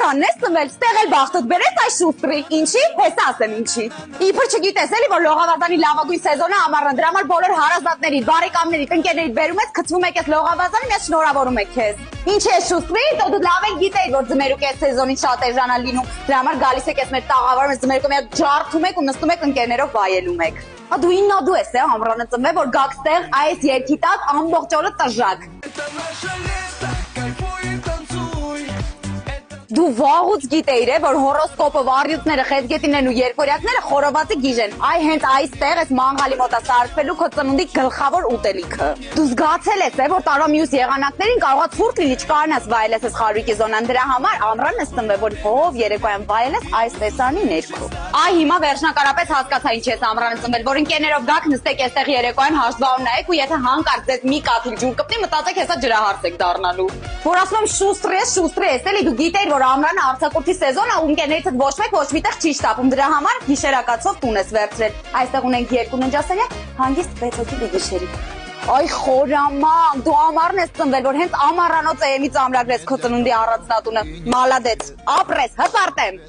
Ամրանն ես ծնվել, ստեղ էլ բախտդ բերես այս շուստրի, ինչի, հեսա ասեմ ինչի։ Իբր չգիտես էլի, որ լողավազանի լավագույն սեզոնը ամառն, դրա համար բոլոր հարազատների, բարեկամների, տնկերների բերում ես, գցվում եք այս լողավազանի, ես շնորհավորում եք քեզ։ Ինչ է շուստրի, դու լավ էլ գիտեիր, որ ձմերուկ այս սեզոնին շատ էժան է լինում, դրա համար գալիս եք այս մեր տաղավարում, այս ձմերուկը միակ ջարդում եք ու նստում եք ընկերներով վայելում եք։ Դու իննադու ես է ամռանը ծնվել, որ գաք ստեղ այս երկի տակ ամբողջ օրը տժակ։ Դու վաղուց գիտեիր, որ հորոսկոպը, վառյուծները, խեցգետիններն ու երկորյակները խորովածի գիժ են։ Այ հենց այստեղ այս մանգալի մոտ է սարքվելու քո ծնունդի գլխավոր ուտելիքը։ Դու զգացել ես, որ տարվա մյուս եղանակներին կարողա ցուրտ լինի, չկարողանաս վայելես այս խարույկի զոնան, դրա համար ամռան ես ծնվել, որ հով երեկոյան վայելես այս տեսանի ներքո։ Այ հիմա վերջնակարապես հասկացա ինչ ես ամռանը ծնվել, որ ընկերներով գաք նստեք այստեղ երեկոյան հաշվառում նայեք ու եթե հանկարծ ձեզ մի կաթիլ ջուր կպնի, մտածեք հեսա ջրահարց եք դառնալու։ Որ ասում եմ շուստրես, էլի դու գիտեիր, որ ամռանը արձակուրդի սեզոն է ու ընկերներիցդ ոչ մեկ ոչ միտեղ չի շտապում, դրա համար գիշերակացով տուն ես վերցրել։ Այստեղ ունենք 2 ննջասենյակ, հանգիստ 6 հոգի գիշերի։ Այ խորամանկ, դու ամառն ես ծնվել, որ հենց ամառանոց էմից ամրագրես քո ծնունդի առանձնատունը։ Մալադեց, ապրես, հպարտեմ։